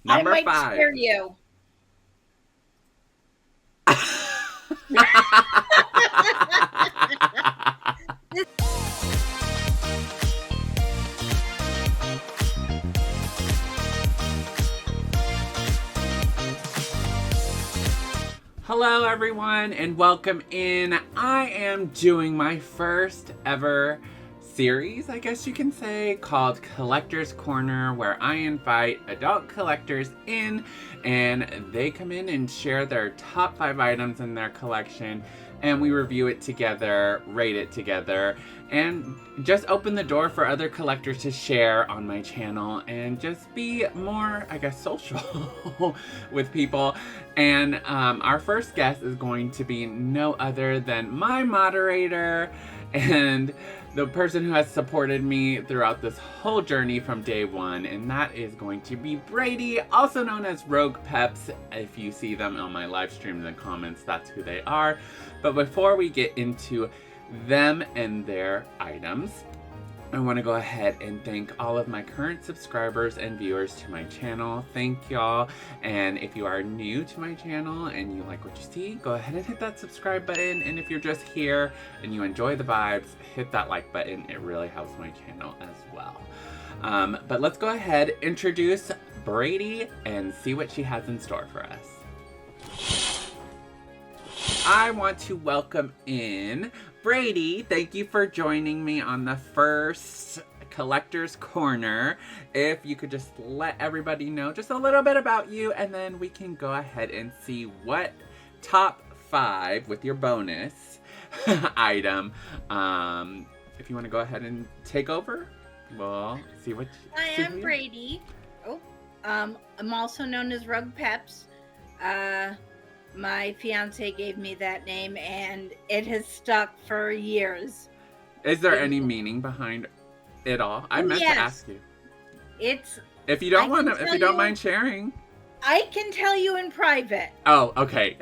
I Number might 5. scare you. Hello, everyone, and welcome in. I am doing my first ever series, I guess you can say, called Collector's Corner, where I invite adult collectors in and they come in and share their top 5 items in their collection, and we review it together, rate it together, and just open the door for other collectors to share on my channel and just be more, I guess, social with people. And our first guest is going to be no other than my moderator and the person who has supported me throughout this whole journey from day one, and that is going to be Brady, also known as Rogue Peps. If you see them on my live streams and comments, that's who they are. But before we get into them and their items, I want to go ahead and thank all of my current subscribers and viewers to my channel. Thank y'all. And if you are new to my channel and you like what you see, go ahead and hit that subscribe button. And if you're just here and you enjoy the vibes, hit that like button. It really helps my channel as well. But let's go ahead, introduce Brady, and see what she has in store for us. I want to welcome in Brady. Thank you for joining me on the first Collector's Corner. If you could just let everybody know just a little bit about you, and then we can go ahead and see what top 5 with your bonus item. If you want to go ahead and take over, we'll see what I am Brady. I'm also known as Rogue Peps. My fiance gave me that name, and it has stuck for years. Is there any meaning behind it all? I meant to ask you. It's. If you don't want to, if you don't mind sharing, I can tell you in private. Oh, okay.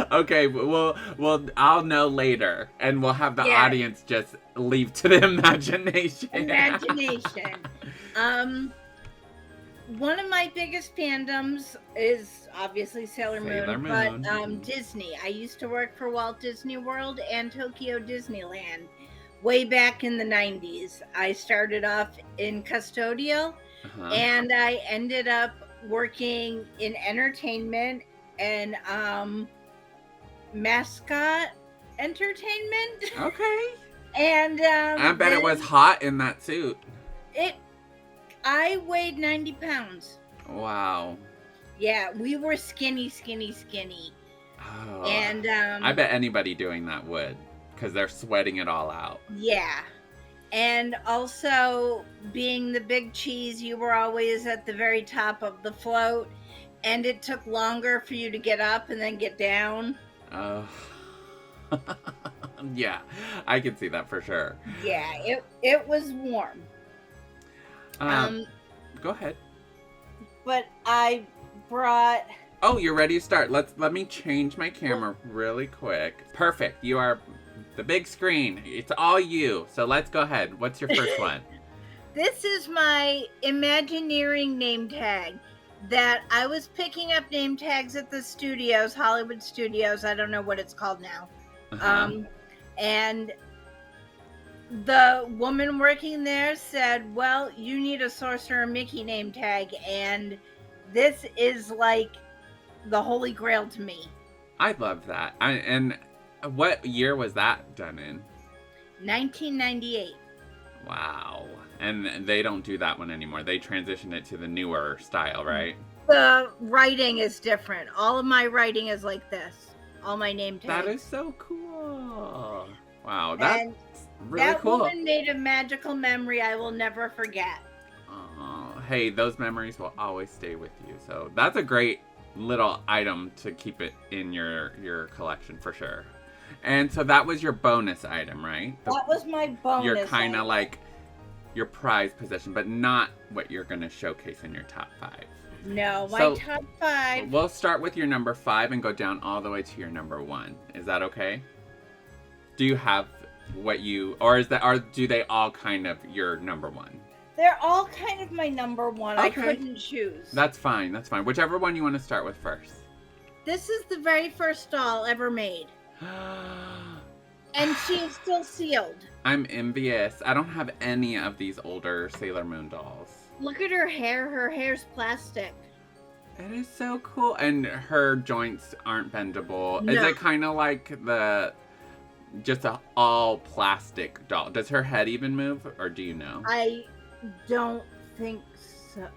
Okay. Well, I'll know later, and we'll have the audience just leave to the imagination. One of my biggest fandoms is obviously Sailor Moon, but Disney. I used to work for Walt Disney World and Tokyo Disneyland way back in the 90s. I started off in custodial, and I ended up working in entertainment and mascot entertainment. Okay. And I bet it was hot in that suit. I weighed 90 pounds. Wow. Yeah, we were skinny. Oh, and I bet anybody doing that would, because they're sweating it all out. Yeah. And also, being the big cheese, you were always at the very top of the float, and it took longer for you to get up and then get down. Oh. Yeah, I can see that for sure. Yeah, it was warm. Go ahead. But I brought... Oh, you're ready to start. Let me change my camera really quick. Perfect. You are the big screen. It's all you. So let's go ahead. What's your first one? This is my Imagineering name tag that I was picking up name tags at the studios, Hollywood Studios. I don't know what it's called now. And the woman working there said, well, you need a Sorcerer Mickey name tag, and this is like the holy grail to me. I love that. And what year was that done in? 1998. Wow. And they don't do that one anymore. They transitioned it to the newer style, right? The writing is different. All of my writing is like this. All my name tags. That is so cool. Wow, that's really That cool. woman made a magical memory I will never forget. Oh, hey, those memories will always stay with you. So that's a great little item to keep it in your collection for sure. And so that was your bonus item, right? That was my bonus. You're kind of like your prized possession, but not what you're going to showcase in your top 5. No, my top 5. We'll start with your number 5 and go down all the way to your number 1. Is that okay? Do you have what you, or do they all kind of your number 1? They're all kind of my number one. Okay. I couldn't choose. That's fine. That's fine. Whichever one you want to start with first. This is the very first doll ever made. And she is still sealed. I'm envious. I don't have any of these older Sailor Moon dolls. Look at her hair. Her hair's plastic. It is so cool. And her joints aren't bendable. No. Is it kind of like just a all plastic doll? Does her head even move, or do you know? I don't think so.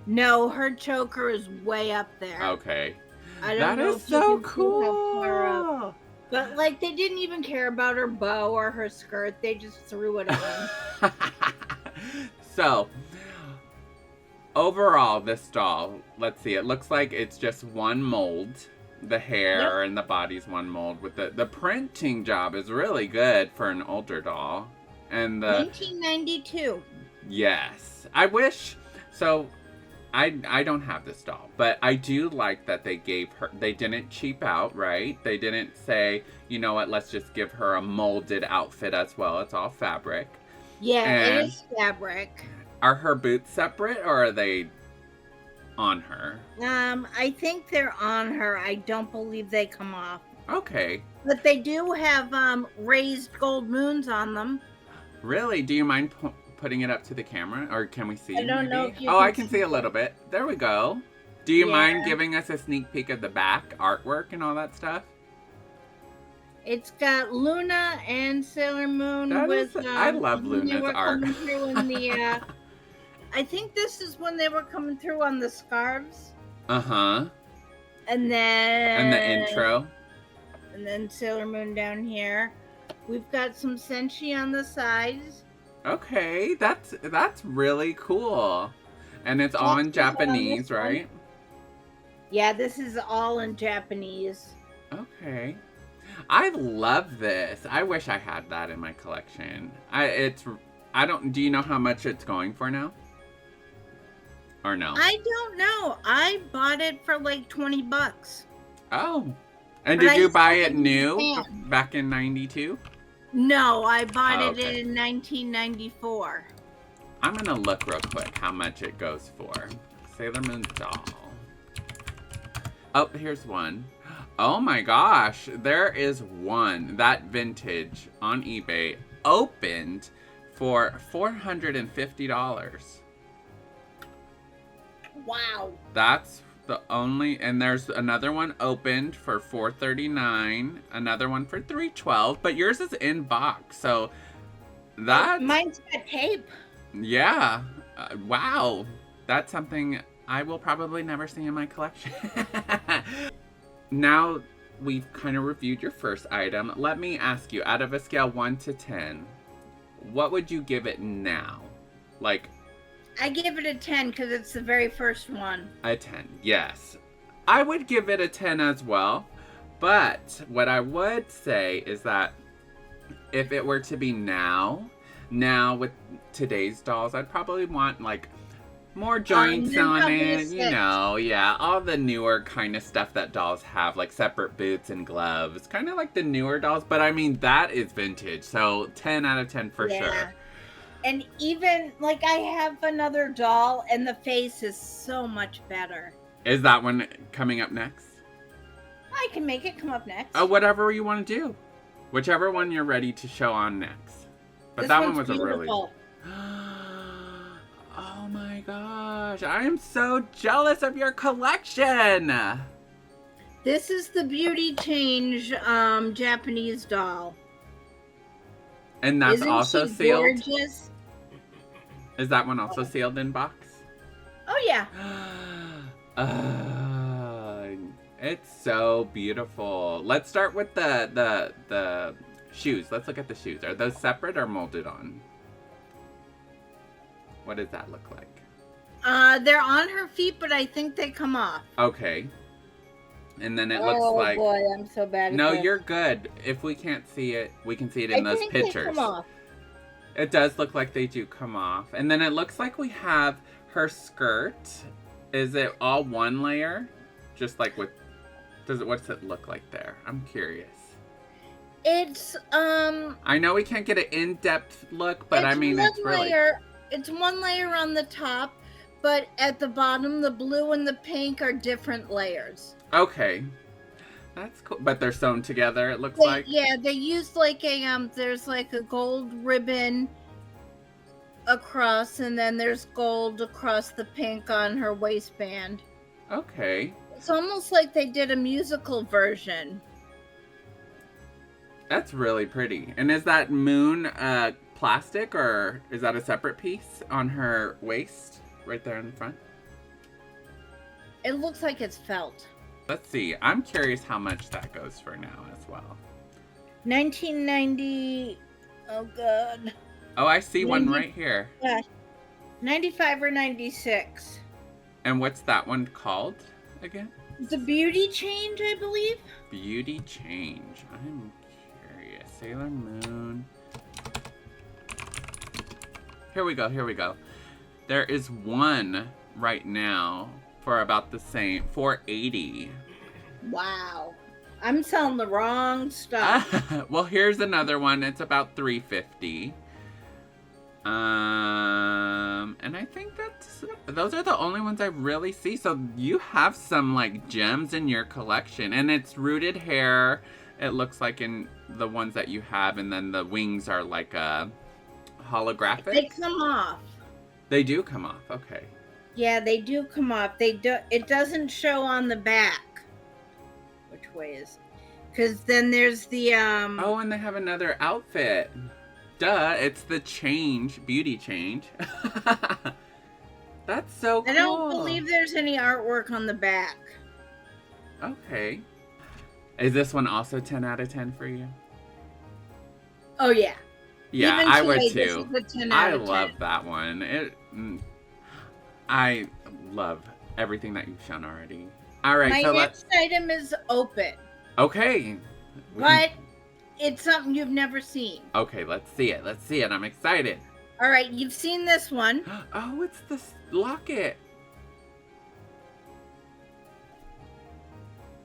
No, her choker is way up there. Okay. I don't That know is if you so can see how far up. cool. But like, they didn't even care about her bow or her skirt. They just threw it on. So, overall, this doll, let's see, it looks like it's just one mold. The hair and the body's one mold. With the printing job is really good for an older doll. And the 1992. yes, I wish. So, I don't have this doll, but I do like that they gave her. They didn't cheap out, right? They didn't say, you know what, let's just give her a molded outfit as well. It's all fabric. Yeah, And it is fabric. are her boots separate, or are they on her? I think they're on her. I don't believe they come off. Okay. But they do have raised gold moons on them. Really? Do you mind putting it up to the camera, or can we see? I don't know maybe? if you Oh, can I can see see a little bit. There we go. Do you mind Yeah. giving us a sneak peek of the back artwork and all that stuff? It's got Luna and Sailor Moon That with. is- I love when they Luna's were art. coming through in the. I think this is when they were coming through on the scarves, Uh-huh. and then. And the intro. And then Sailor Moon down here. We've got some Senshi on the sides. Okay, that's really cool. And it's all in Lots of on Japanese, this one. right? Yeah, this is all in Japanese. Okay. I love this. I wish I had that in my collection. Do you know how much it's going for now? Or no? I don't know. I bought it for like $20. Oh. And But did I you buy still it new understand. back in 92? No, I bought Oh, it okay. in 1994. I'm gonna look real quick how much it goes for. Sailor Moon doll. Oh, here's one. Oh my gosh, there is one. That vintage on eBay opened for $450. Wow. That's the only, and there's another one opened for $439, another one for $312, but yours is in box, so that Mine's got tape. yeah, wow, that's something I will probably never see in my collection. Now we've kind of reviewed your first item. Let me ask you, out of a scale 1 to 10, what would you give it now? Like I give it a 10 because it's the very first one. a 10, yes. I would give it a 10 as well. But what I would say is that if it were to be now with today's dolls, I'd probably want like more joints then on probably a it. You 6. know, yeah. All the newer kind of stuff that dolls have, like separate boots and gloves. Kind of like the newer dolls. But I mean, that is vintage. So 10 out of 10 for sure. And even, like, I have another doll, and the face is so much better. Is that one coming up next? I can make it come up next. Oh, whatever you want to do. Whichever one you're ready to show on next. But This that one one's was beautiful. a really... Oh my gosh. I am so jealous of your collection. This is the Beauty Change Japanese doll. And that's Isn't also she sealed? gorgeous? Is that one also sealed in box? Oh, yeah. It's so beautiful. Let's start with the shoes. Let's look at the shoes. Are those separate or molded on? What does that look like? They're on her feet, but I think they come off. Okay. And then it looks like... Oh, boy, I'm so bad at No, this. you're good. If we can't see it, we can see it in I those think pictures. They come off. It does look like they do come off. And then it looks like we have her skirt. Is it all one layer? Just like with... what's it look like there? I'm curious. It's I know we can't get an in-depth look, but I it's mean, one it's really... layer. It's one layer on the top, but at the bottom, the blue and the pink are different layers. Okay. That's cool. But they're sewn together, it looks like. Yeah, they used like a there's like a gold ribbon across, and then there's gold across the pink on her waistband. Okay. It's almost like they did a musical version. That's really pretty. And is that moon plastic, or is that a separate piece on her waist right there in the front? It looks like it's felt. Let's see. I'm curious how much that goes for now as well. 1990. Oh god. Oh, I see 90, one right here. Yeah. 95 or 96. And what's that one called again? The Beauty Change, I believe. Beauty Change. I'm curious. Sailor Moon. Here we go. Here we go. There is one right now for about the same, $480. Wow. I'm selling the wrong stuff. Well, here's another one. It's about $350. And I think those are the only ones I really see. So you have some like gems in your collection, and it's rooted hair. It looks like in the ones that you have, and then the wings are like holographic. They come off. They do come off. Okay. Yeah, they do come off. It doesn't show on the back. Which way is it? Because then there's the Oh, and they have another outfit. Duh, it's the beauty change. That's so cool. I don't believe there's any artwork on the back. Okay. Is this one also 10 out of 10 for you? Oh yeah. Yeah, Even I would today, too. This is a 10 out I of 10. love that one. I love everything that you've shown already. All right, My so next item is open. Okay. But it's something you've never seen. Okay, let's see it. Let's see it. I'm excited. All right, you've seen this one. Oh, it's the Locket.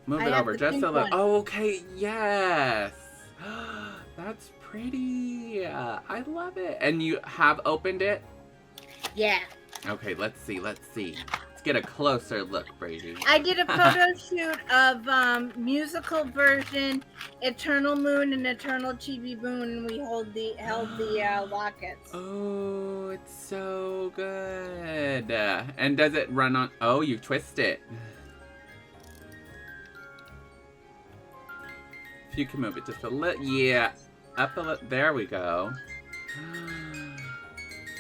Move it over just a little. Oh, okay. Yes. That's pretty. I love it. And you have opened it? Yeah. Okay, let's see. Let's see. Let's get a closer look, Brady. I did a photo shoot of musical version Eternal Moon and Eternal Chibi Moon, and we held the lockets. Oh, it's so good. And does it run on? Oh, you twist it. If you can move it just a little, yeah, up a little. There we go.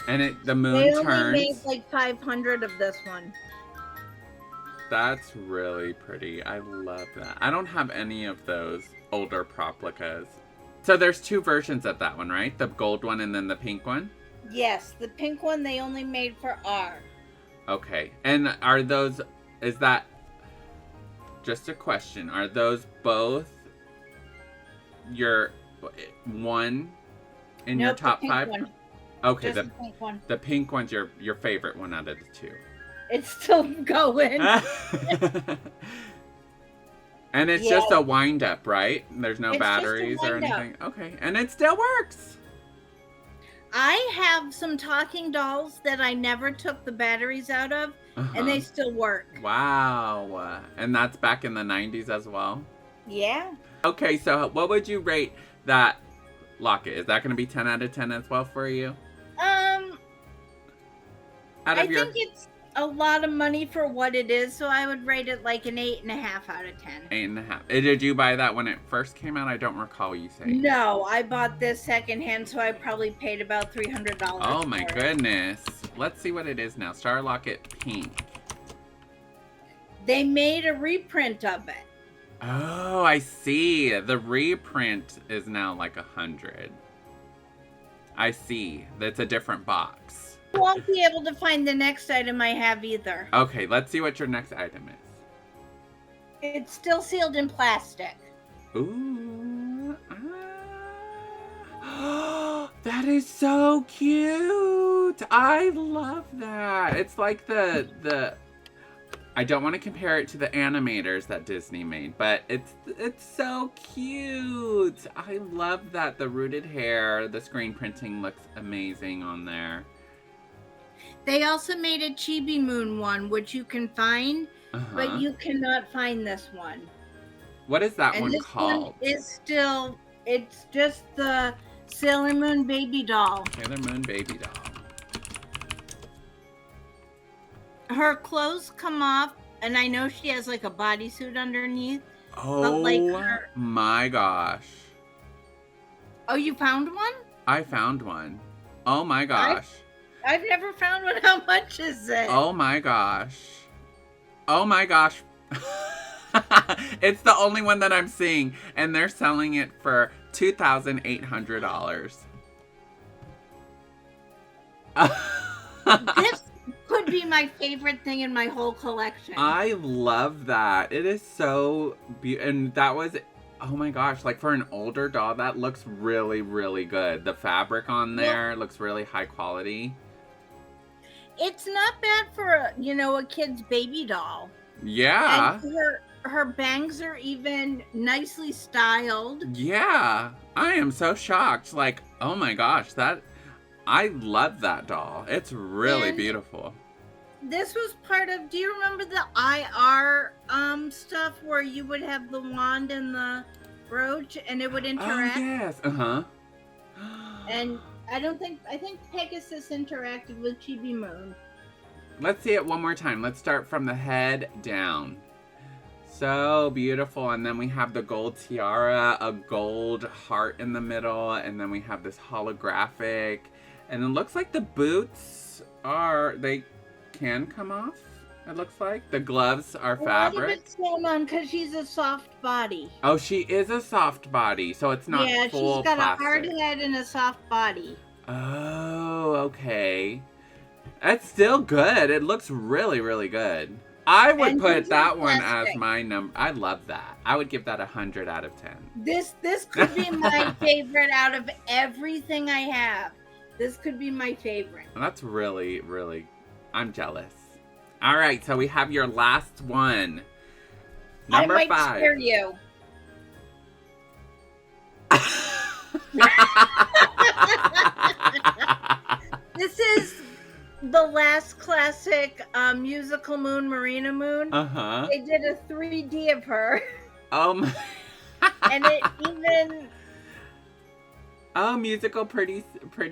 And the moon They turns. only made like 500 of this one. That's really pretty. I love that. I don't have any of those older Proplicas. So there's two versions of that one, right? The gold one and then the pink one? Yes, the pink one they only made for R. Okay. And are those, is that, just a question, are those both your one in your top the pink five? One. Okay, Just the pink one. The pink one's your favorite one out of the two. It's still going. And it's just a wind up, right? There's no It's batteries just a or wind up. anything. Okay, and it still works. I have some talking dolls that I never took the batteries out of, and they still work. Wow. And that's back in the 90s as well? Yeah. Okay, so what would you rate that Locket? Is that going to be 10 out of 10 as well for you? I think it's a lot of money for what it is, so I would rate it like an 8.5 out of 10. 8.5. Did you buy that when it first came out? I don't recall you saying. No, I bought this secondhand, so I probably paid about $300. Oh my goodness. Let's see what it is now. Star Locket Pink. They made a reprint of it. Oh, I see. The reprint is now like 100. I see. That's a different box. You won't be able to find the next item I have either. Okay, let's see what your next item is. It's still sealed in plastic. Ooh. That is so cute. I love that. It's like the I don't want to compare it to the animators that Disney made, but it's so cute. I love that. The rooted hair, the screen printing looks amazing on there. They also made a Chibi Moon one, which you can find, but you cannot find this one. What is that and one this called? One is still, it's just the Sailor Moon baby doll. Sailor Moon baby doll. Her clothes come off, and I know she has like a bodysuit underneath. Oh like my gosh. Oh, you found one? I found one. Oh my gosh. I've never found one. How much is it? Oh my gosh. Oh my gosh. It's the only one that I'm seeing, and they're selling it for $2,800. This could be my favorite thing in my whole collection. I love that. It is so beautiful. And that was, oh my gosh, like for an older doll, that looks really, really good. The fabric on there looks really high quality. It's not bad for a kid's baby doll. Yeah. And her bangs are even nicely styled. Yeah. I am so shocked. Like, oh my gosh, I love that doll. It's really beautiful. This was part of, do you remember the IR stuff where you would have the wand and the brooch and it would interact? Oh, yes. Uh-huh. And I think Pegasus interacted with Chibi Moon. Let's see it one more time. Let's start from the head down. So beautiful. And then we have the gold tiara, a gold heart in the middle, and then we have this holographic. And it looks like the boots they can come off, it looks like. The gloves are fabric. A lot of it's going on because she's a soft body. Oh, she is a soft body, so it's not full she's got plastic. A hard head and a soft body. Oh, okay. That's still good. It looks really, really good. I would put that one as my number. I love that. I would give that 100 out of 10. This could be my favorite out of everything I have. This could be my favorite. That's really, really, I'm jealous. All right, so we have your last one. Number 5. I might scare you. This is the last classic musical moon, Marina Moon. Uh-huh. They did a 3D of her. My. And it even... Oh, musical pretty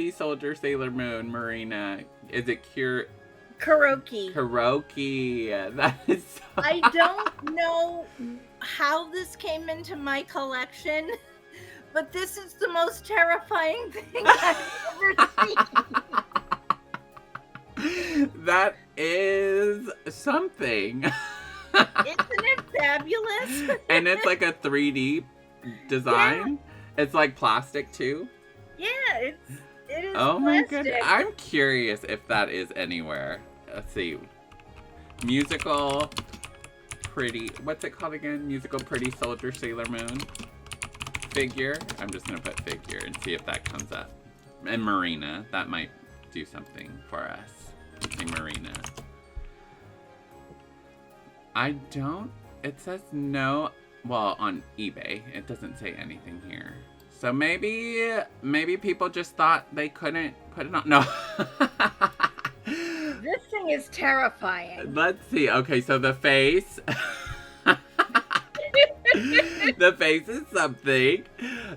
soldier Sailor Moon, Marina. Is it Karaoke. Karaoke. That is so... I don't know how this came into my collection, but this is the most terrifying thing I've ever seen. That is something. Isn't it fabulous? And it's like a 3D design. Yeah. It's like plastic too. Yeah, it is. Oh plastic. my goodness! I'm curious if that is anywhere. Let's see. Musical pretty. What's it called again? Musical pretty soldier Sailor Moon figure. I'm just gonna put figure and see if that comes up. And Marina, that might do something for us. Okay, Marina. I don't. It says no. Well, on eBay, it doesn't say anything here. So maybe people just thought they couldn't put it on. No. This thing is terrifying. Let's see. Okay, so the face. The face is something.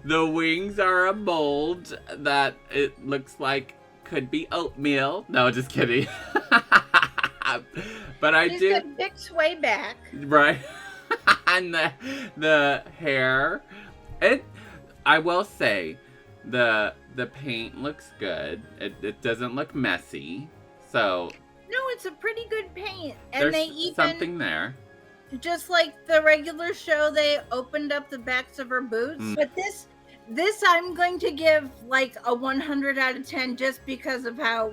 The wings are a mold that it looks like could be oatmeal. No, just kidding. But I do. Got big sway back. Right. And the hair. I will say, the paint looks good. It doesn't look messy. So no, it's a pretty good paint. And there's they even something there. Just like the regular show, they opened up the backs of her boots. But this I'm going to give like a 100 out of 10 just because of how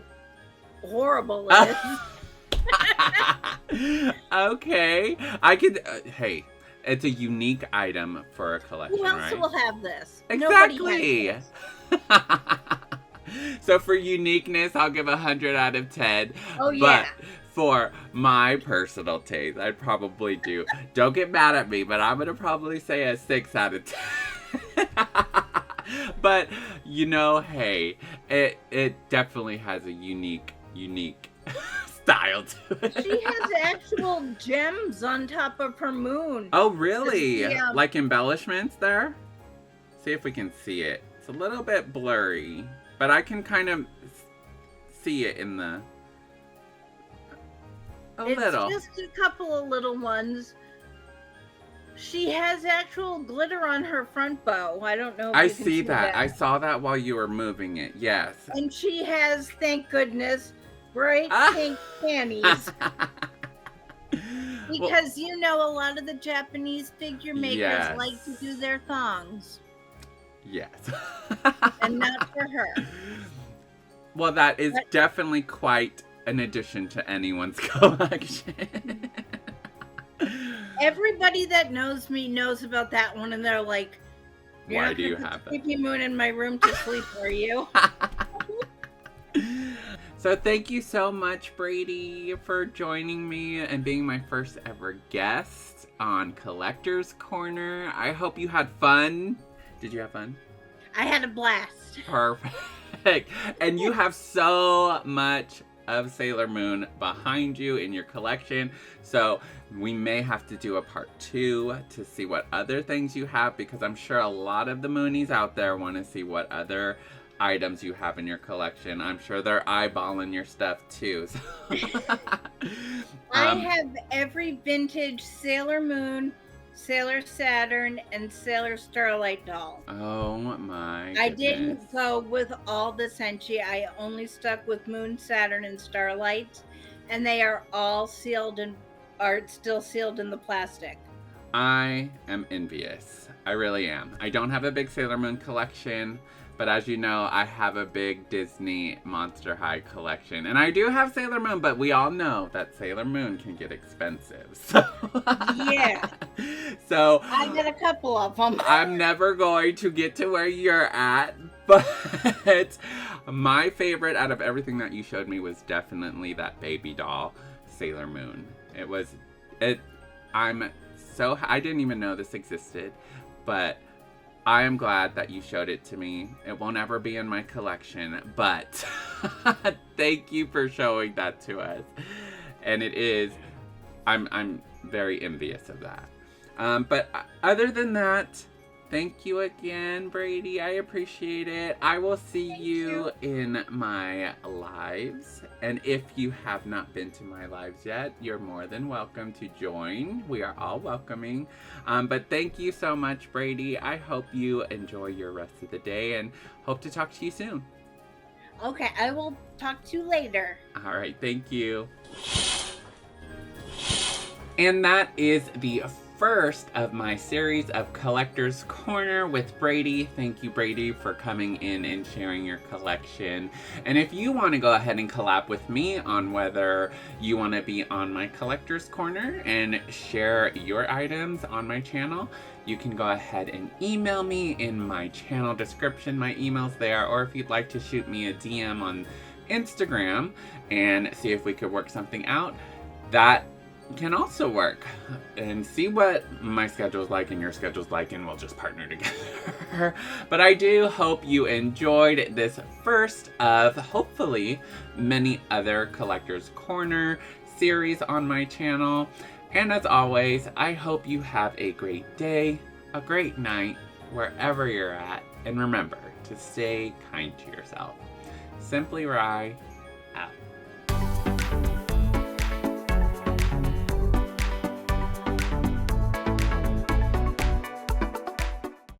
horrible it is. Okay. I could hey, it's a unique item for a collection. Who else right? will have this? Exactly. Nobody has this. So for uniqueness, I'll give 100 out of 10. Oh, yeah. But for my personal taste, I'd probably do, don't get mad at me, but I'm going to probably say a 6 out of 10. But, hey, it definitely has a unique style to it. She has actual gems on top of her moon. Oh, really? Yeah. Like embellishments there? See if we can see it. It's a little bit blurry, but I can kind of see it in the... little. It's just a couple of little ones. She has actual glitter on her front bow. I don't know if I you can see that. I saw that while you were moving it. Yes. And she has, thank goodness, bright pink panties. Because, a lot of the Japanese figure makers like to do their thongs. Yes. And not for her. Well, that is definitely quite an addition to anyone's collection. Everybody that knows me knows about that one, and they're like, why do you have that? Sleepy moon in my room to sleep, are you? So thank you so much, Brady, for joining me and being my first ever guest on Collector's Corner. I hope you had fun. Did you have fun? I had a blast. Perfect. And you have so much of Sailor Moon behind you in your collection. So we may have to do a part 2 to see what other things you have, because I'm sure a lot of the Moonies out there want to see what other items you have in your collection. I'm sure they're eyeballing your stuff too. So. I have every vintage Sailor Moon, Sailor Saturn, and Sailor Starlight doll. Oh my goodness. I didn't go with all the Senshi. I only stuck with Moon, Saturn, and Starlight, and they are all sealed and are still sealed in the plastic. I am envious. I really am. I don't have a big Sailor Moon collection, but as you know, I have a big Disney Monster High collection. And I do have Sailor Moon, but we all know that Sailor Moon can get expensive. So yeah. So I got a couple of them. I'm never going to get to where you're at, but my favorite out of everything that you showed me was definitely that baby doll, Sailor Moon. I didn't even know this existed, but I am glad that you showed it to me. It won't ever be in my collection, but thank you for showing that to us. And I'm very envious of that. But other than that, thank you again, Brady. I appreciate it. I will see you in my lives. And if you have not been to my lives yet, you're more than welcome to join. We are all welcoming. But thank you so much, Brady. I hope you enjoy your rest of the day and hope to talk to you soon. Okay, I will talk to you later. All right, thank you. And that is the first of my series of Collector's Corner with Brady. Thank you, Brady, for coming in and sharing your collection. And if you want to go ahead and collab with me on whether you want to be on my Collector's Corner and share your items on my channel, you can go ahead and email me in my channel description. My email's there. Or if you'd like to shoot me a DM on Instagram and see if we could work something out, that can also work. And see what my schedule's like and your schedule's like, and we'll just partner together. But I do hope you enjoyed this first of hopefully many other Collector's Corner series on my channel. And as always, I hope you have a great day, a great night, wherever you're at. And remember to stay kind to yourself. Simply Rye.